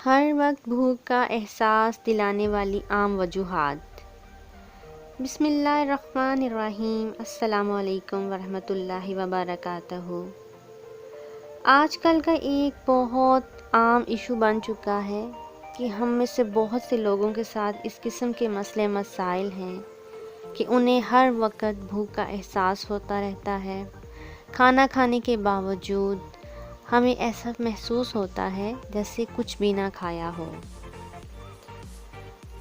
ہر وقت بھوک کا احساس دلانے والی عام وجوہات۔ بسم اللہ الرحمن الرحیم۔ السلام علیکم ورحمۃ اللہ وبرکاتہ۔ آج کل کا ایک بہت عام ایشو بن چکا ہے کہ ہم میں سے بہت سے لوگوں کے ساتھ اس قسم کے مسئلے مسائل ہیں کہ انہیں ہر وقت بھوک کا احساس ہوتا رہتا ہے۔ کھانا کھانے کے باوجود ہمیں ایسا محسوس ہوتا ہے جیسے کچھ بھی نہ کھایا ہو۔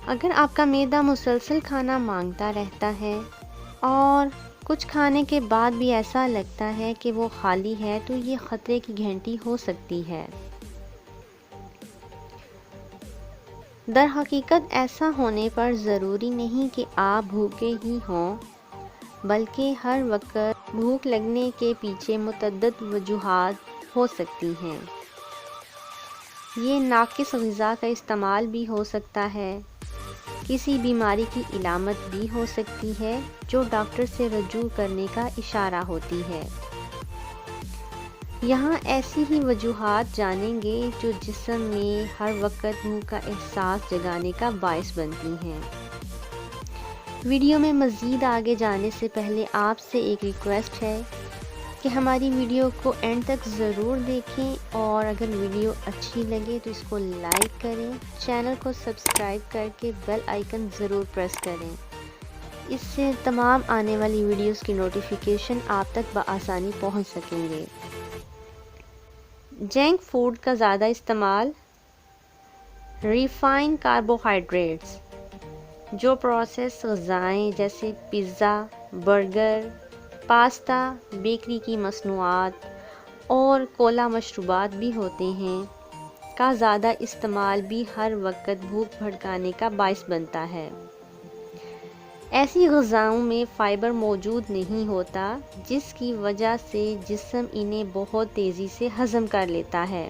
اگر آپ کا معدہ مسلسل کھانا مانگتا رہتا ہے اور کچھ کھانے کے بعد بھی ایسا لگتا ہے کہ وہ خالی ہے تو یہ خطرے کی گھنٹی ہو سکتی ہے۔ در حقیقت ایسا ہونے پر ضروری نہیں کہ آپ بھوکے ہی ہوں، بلکہ ہر وقت بھوک لگنے کے پیچھے متعدد وجوہات ہو سکتی ہیں۔ یہ ناقص غذا کا استعمال بھی ہو سکتا ہے، کسی بیماری کی علامت بھی ہو سکتی ہے جو ڈاکٹر سے رجوع کرنے کا اشارہ ہوتی ہے۔ یہاں ایسی ہی وجوہات جانیں گے جو جسم میں ہر وقت بھوک کا احساس جگانے کا باعث بنتی ہیں۔ ویڈیو میں مزید آگے جانے سے پہلے آپ سے ایک ریکویسٹ ہے کہ ہماری ویڈیو کو اینڈ تک ضرور دیکھیں، اور اگر ویڈیو اچھی لگے تو اس کو لائک کریں، چینل کو سبسکرائب کر کے بیل آئیکن ضرور پریس کریں۔ اس سے تمام آنے والی ویڈیوز کی نوٹیفیکیشن آپ تک بآسانی پہنچ سکیں گے۔ جنک فوڈ کا زیادہ استعمال، ریفائن کاربوہائیڈریٹس، جو پروسیس غذائیں جیسے پیزا، برگر، پاستا، بیکری کی مصنوعات اور کولا مشروبات بھی ہوتے ہیں، کا زیادہ استعمال بھی ہر وقت بھوک بھڑکانے کا باعث بنتا ہے۔ ایسی غذاؤں میں فائبر موجود نہیں ہوتا، جس کی وجہ سے جسم انہیں بہت تیزی سے ہضم کر لیتا ہے،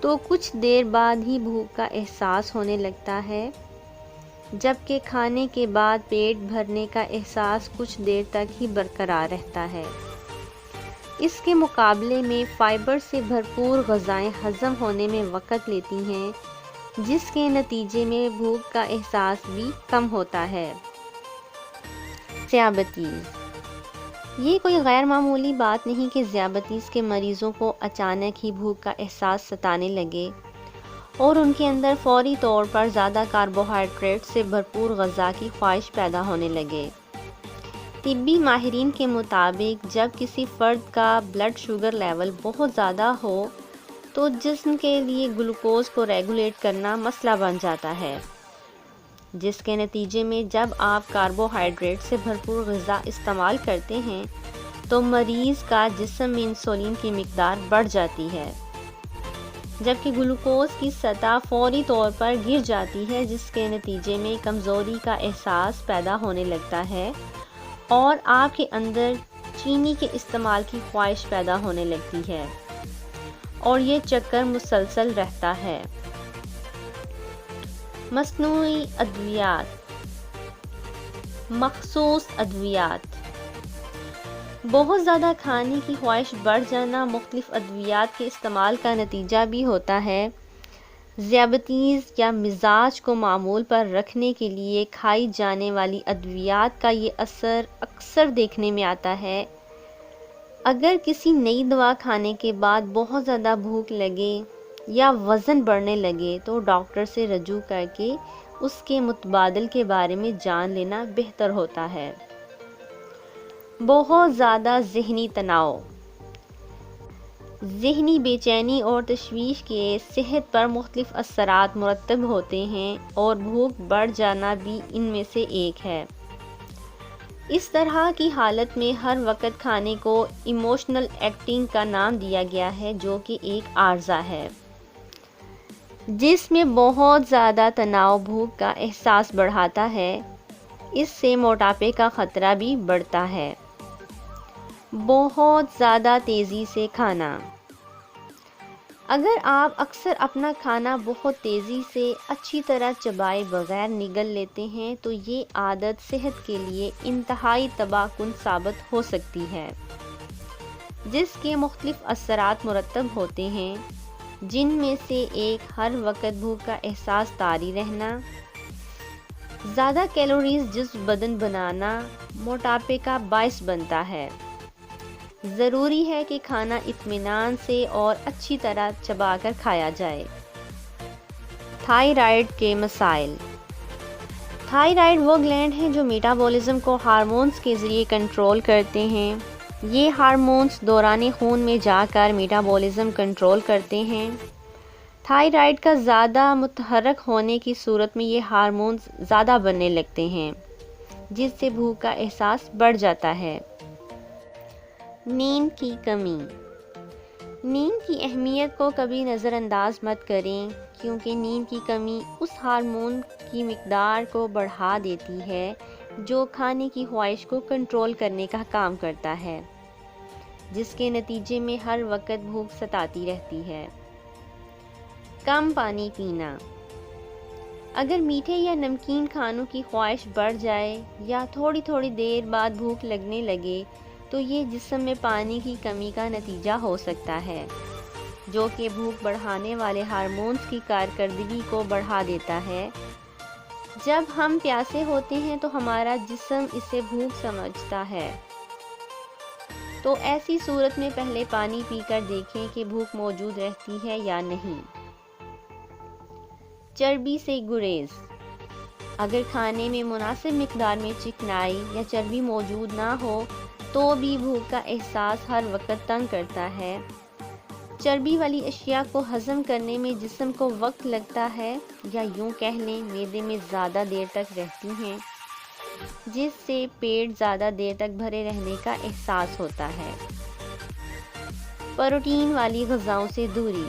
تو کچھ دیر بعد ہی بھوک کا احساس ہونے لگتا ہے، جبکہ کھانے کے بعد پیٹ بھرنے کا احساس کچھ دیر تک ہی برقرار رہتا ہے۔ اس کے مقابلے میں فائبر سے بھرپور غذائیں ہضم ہونے میں وقت لیتی ہیں، جس کے نتیجے میں بھوک کا احساس بھی کم ہوتا ہے۔ ذیابیطس، یہ کوئی غیر معمولی بات نہیں کہ ذیابیطس کے مریضوں کو اچانک ہی بھوک کا احساس ستانے لگے اور ان کے اندر فوری طور پر زیادہ کاربوہائیڈریٹ سے بھرپور غذا کی خواہش پیدا ہونے لگے۔ طبی ماہرین کے مطابق جب کسی فرد کا بلڈ شوگر لیول بہت زیادہ ہو تو جسم کے لیے گلوکوز کو ریگولیٹ کرنا مسئلہ بن جاتا ہے، جس کے نتیجے میں جب آپ کاربوہائیڈریٹ سے بھرپور غذا استعمال کرتے ہیں تو مریض کا جسم میں انسولین کی مقدار بڑھ جاتی ہے، جبکہ گلوکوز کی سطح فوری طور پر گر جاتی ہے، جس کے نتیجے میں کمزوری کا احساس پیدا ہونے لگتا ہے اور آپ کے اندر چینی کے استعمال کی خواہش پیدا ہونے لگتی ہے، اور یہ چکر مسلسل رہتا ہے۔ مصنوعی ادویات، مخصوص ادویات، بہت زیادہ کھانے کی خواہش بڑھ جانا مختلف ادویات کے استعمال کا نتیجہ بھی ہوتا ہے۔ ذیابیطس یا مزاج کو معمول پر رکھنے کے لیے کھائی جانے والی ادویات کا یہ اثر اکثر دیکھنے میں آتا ہے۔ اگر کسی نئی دوا کھانے کے بعد بہت زیادہ بھوک لگے یا وزن بڑھنے لگے تو ڈاکٹر سے رجوع کر کے اس کے متبادل کے بارے میں جان لینا بہتر ہوتا ہے۔ بہت زیادہ ذہنی تناؤ، ذہنی بے چینی اور تشویش کے صحت پر مختلف اثرات مرتب ہوتے ہیں، اور بھوک بڑھ جانا بھی ان میں سے ایک ہے۔ اس طرح کی حالت میں ہر وقت کھانے کو ایموشنل ایٹنگ کا نام دیا گیا ہے، جو کہ ایک عارضہ ہے جس میں بہت زیادہ تناؤ بھوک کا احساس بڑھاتا ہے۔ اس سے موٹاپے کا خطرہ بھی بڑھتا ہے۔ بہت زیادہ تیزی سے کھانا، اگر آپ اکثر اپنا کھانا بہت تیزی سے اچھی طرح چبائے بغیر نگل لیتے ہیں تو یہ عادت صحت کے لیے انتہائی تباہ کن ثابت ہو سکتی ہے، جس کے مختلف اثرات مرتب ہوتے ہیں۔ جن میں سے ایک ہر وقت بھوک کا احساس طاری رہنا، زیادہ کیلوریز جسم بدن بنانا موٹاپے کا باعث بنتا ہے۔ ضروری ہے کہ کھانا اطمینان سے اور اچھی طرح چبا کر کھایا جائے۔ تھائرائیڈ کے مسائل۔ تھائرائیڈ وہ گلینڈ ہیں جو میٹابولزم کو ہارمونز کے ذریعے کنٹرول کرتے ہیں۔ یہ ہارمونز دوران خون میں جا کر میٹابولزم کنٹرول کرتے ہیں۔ تھائرائیڈ کا زیادہ متحرک ہونے کی صورت میں یہ ہارمونز زیادہ بننے لگتے ہیں، جس سے بھوک کا احساس بڑھ جاتا ہے۔ نیند کی کمی۔ نیند کی اہمیت کو کبھی نظر انداز مت کریں، کیونکہ نیند کی کمی اس ہارمون کی مقدار کو بڑھا دیتی ہے جو کھانے کی خواہش کو کنٹرول کرنے کا کام کرتا ہے، جس کے نتیجے میں ہر وقت بھوک ستاتی رہتی ہے۔ کم پانی پینا۔ اگر میٹھے یا نمکین کھانوں کی خواہش بڑھ جائے یا تھوڑی دیر بعد بھوک لگنے لگے تو یہ جسم میں پانی کی کمی کا نتیجہ ہو سکتا ہے، جو کہ بھوک بڑھانے والے ہارمونز کی کارکردگی کو بڑھا دیتا ہے۔ جب ہم پیاسے ہوتے ہیں تو ہمارا جسم اسے بھوک سمجھتا ہے، تو ایسی صورت میں پہلے پانی پی کر دیکھیں کہ بھوک موجود رہتی ہے یا نہیں۔ چربی سے گریز۔ اگر کھانے میں مناسب مقدار میں چکنائی یا چربی موجود نہ ہو تو بھی بھوک کا احساس ہر وقت تنگ کرتا ہے۔ چربی والی اشیاء کو ہضم کرنے میں جسم کو وقت لگتا ہے، یا یوں کہہ لیں معدے میں زیادہ دیر تک رہتی ہیں، جس سے پیٹ زیادہ دیر تک بھرے رہنے کا احساس ہوتا ہے۔ پروٹین والی غذاؤں سے دوری۔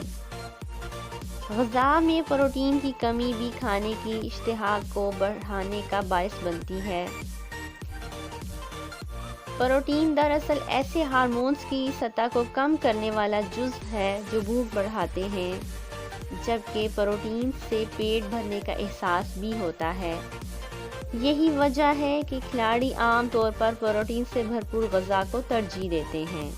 غذا میں پروٹین کی کمی بھی کھانے کی اشتہا کو بڑھانے کا باعث بنتی ہے۔ پروٹین دراصل ایسے ہارمونز کی سطح کو کم کرنے والا جزو ہے جو بھوک بڑھاتے ہیں، جبکہ پروٹین سے پیٹ بھرنے کا احساس بھی ہوتا ہے۔ یہی وجہ ہے کہ کھلاڑی عام طور پر پروٹین سے بھرپور غذا کو ترجیح دیتے ہیں۔